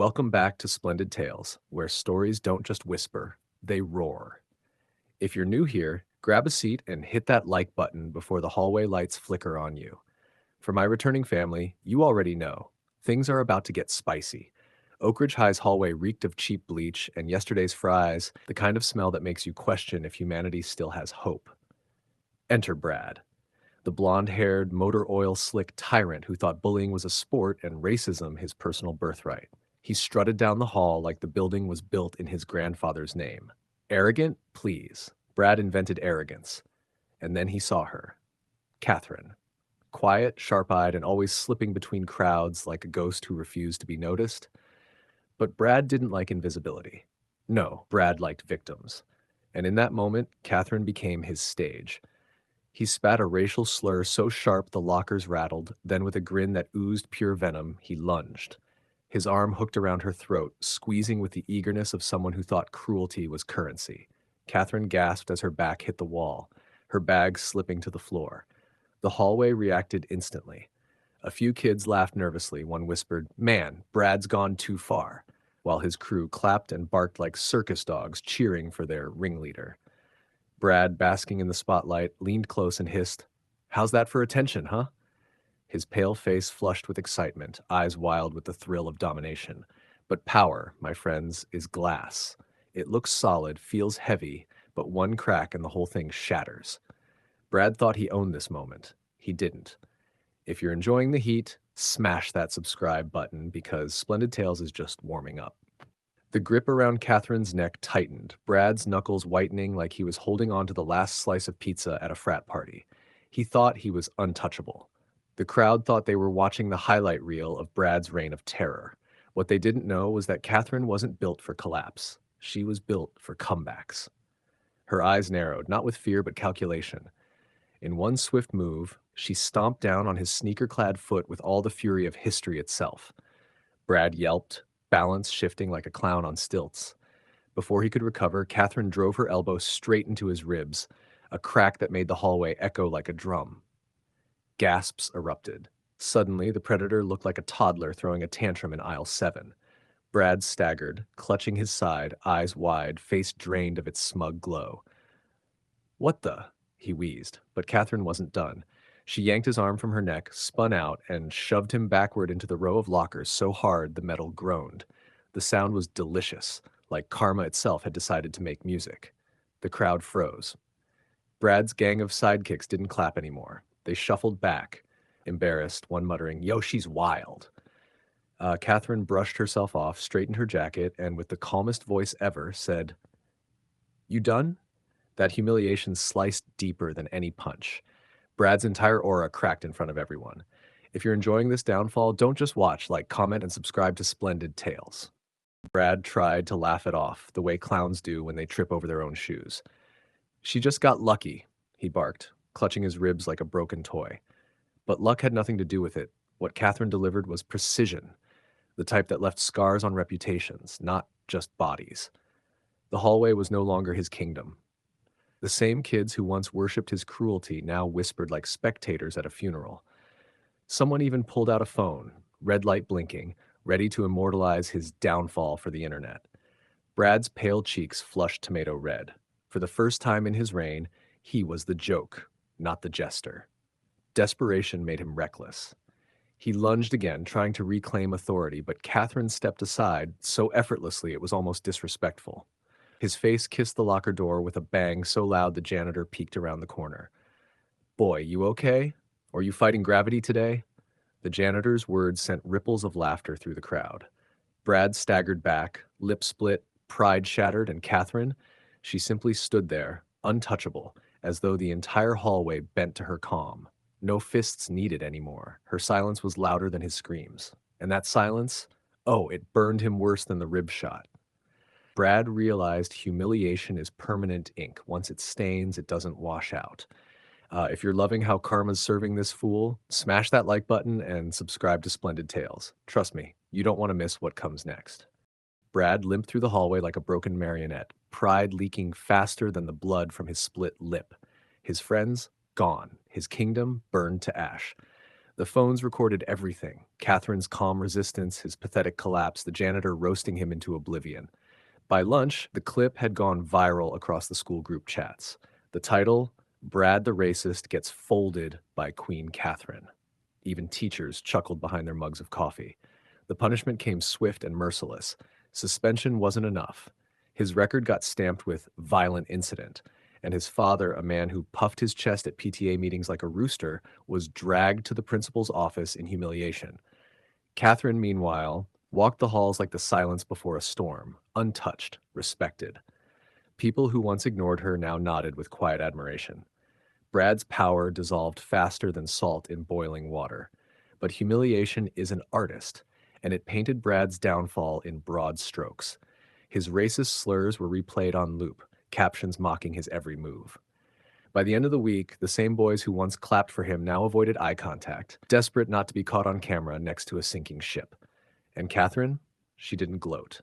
Welcome back to Splendid Tales, where stories don't just whisper, they roar. If you're new here, grab a seat and hit that like button before the hallway lights flicker on you. For my returning family, you already know. Things are about to get spicy. Oak Ridge High's hallway reeked of cheap bleach and yesterday's fries, the kind of smell that makes you question if humanity still has hope. Enter Brad, the blonde-haired, motor oil slick tyrant who thought bullying was a sport and racism his personal birthright. He strutted down the hall like the building was built in his grandfather's name. Arrogant? Please. Brad invented arrogance. And then he saw her. Catherine. Quiet, sharp-eyed, and always slipping between crowds like a ghost who refused to be noticed. But Brad didn't like invisibility. No, Brad liked victims. And in that moment, Catherine became his stage. He spat a racial slur so sharp the lockers rattled, then with a grin that oozed pure venom, he lunged. His arm hooked around her throat, squeezing with the eagerness of someone who thought cruelty was currency. Catherine gasped as her back hit the wall, her bag slipping to the floor. The hallway reacted instantly. A few kids laughed nervously. One whispered, "Man, Brad's gone too far," while his crew clapped and barked like circus dogs cheering for their ringleader. Brad, basking in the spotlight, leaned close and hissed, "How's that for attention, huh?" His pale face flushed with excitement, eyes wild with the thrill of domination. But power, my friends, is glass. It looks solid, feels heavy, but one crack and the whole thing shatters. Brad thought he owned this moment. He didn't. If you're enjoying the heat, smash that subscribe button because Splendid Tales is just warming up. The grip around Catherine's neck tightened, Brad's knuckles whitening like he was holding on to the last slice of pizza at a frat party. He thought he was untouchable. The crowd thought they were watching the highlight reel of Brad's reign of terror. What they didn't know was that Catherine wasn't built for collapse. She was built for comebacks. Her eyes narrowed, not with fear but calculation. In one swift move, she stomped down on his sneaker-clad foot with all the fury of history itself. Brad yelped, balance shifting like a clown on stilts. Before he could recover, Catherine drove her elbow straight into his ribs, a crack that made the hallway echo like a drum. Gasps erupted. Suddenly, the predator looked like a toddler throwing a tantrum in aisle 7. Brad staggered, clutching his side, eyes wide, face drained of its smug glow. "What the?" he wheezed, but Catherine wasn't done. She yanked his arm from her neck, spun out, and shoved him backward into the row of lockers so hard the metal groaned. The sound was delicious, like karma itself had decided to make music. The crowd froze. Brad's gang of sidekicks didn't clap anymore. They shuffled back, embarrassed, one muttering, "Yo, she's wild." Catherine brushed herself off, straightened her jacket, and with the calmest voice ever, said, "You done?" That humiliation sliced deeper than any punch. Brad's entire aura cracked in front of everyone. If you're enjoying this downfall, don't just watch, like, comment, and subscribe to Splendid Tales. Brad tried to laugh it off, the way clowns do when they trip over their own shoes. "She just got lucky," he barked, clutching his ribs like a broken toy. But luck had nothing to do with it. What Catherine delivered was precision, the type that left scars on reputations, not just bodies. The hallway was no longer his kingdom. The same kids who once worshipped his cruelty now whispered like spectators at a funeral. Someone even pulled out a phone, red light blinking, ready to immortalize his downfall for the internet. Brad's pale cheeks flushed tomato red. For the first time in his reign, he was the joke, not the jester. Desperation made him reckless. He lunged again, trying to reclaim authority, but Catherine stepped aside so effortlessly it was almost disrespectful. His face kissed the locker door with a bang so loud the janitor peeked around the corner. "Boy, you okay? Or you fighting gravity today?" The janitor's words sent ripples of laughter through the crowd. Brad staggered back, lip split, pride shattered, and Catherine, she simply stood there, untouchable, as though the entire hallway bent to her calm. No fists needed anymore. Her silence was louder than his screams. And that silence, oh, it burned him worse than the rib shot. Brad realized humiliation is permanent ink. Once it stains, it doesn't wash out. If you're loving how karma's serving this fool, smash that like button and subscribe to Splendid Tales. Trust me, you don't want to miss what comes next. Brad limped through the hallway like a broken marionette, pride leaking faster than the blood from his split lip. His friends, gone. His kingdom burned to ash. The phones recorded everything: Catherine's calm resistance, his pathetic collapse, the janitor roasting him into oblivion. By lunch, the clip had gone viral across the school group chats. The title, Brad the Racist Gets Folded by Queen Catherine. Even teachers chuckled behind their mugs of coffee. The punishment came swift and merciless. Suspension wasn't enough. His record got stamped with violent incident, and his father, a man who puffed his chest at PTA meetings like a rooster, was dragged to the principal's office in humiliation. Catherine, meanwhile, walked the halls like the silence before a storm, untouched, respected. People who once ignored her now nodded with quiet admiration. Brad's power dissolved faster than salt in boiling water. But humiliation is an artist, and it painted Brad's downfall in broad strokes. His racist slurs were replayed on loop, captions mocking his every move. By the end of the week, the same boys who once clapped for him now avoided eye contact, desperate not to be caught on camera next to a sinking ship. And Catherine? She didn't gloat.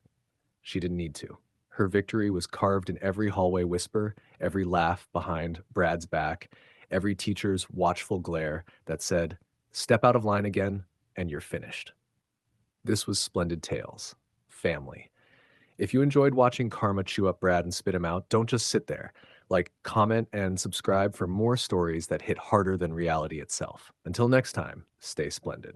She didn't need to. Her victory was carved in every hallway whisper, every laugh behind Brad's back, every teacher's watchful glare that said, "Step out of line again, and you're finished." This was Splendid Tales. Family. If you enjoyed watching Karma chew up Brad and spit him out, don't just sit there. Like, comment, and subscribe for more stories that hit harder than reality itself. Until next time, stay splendid.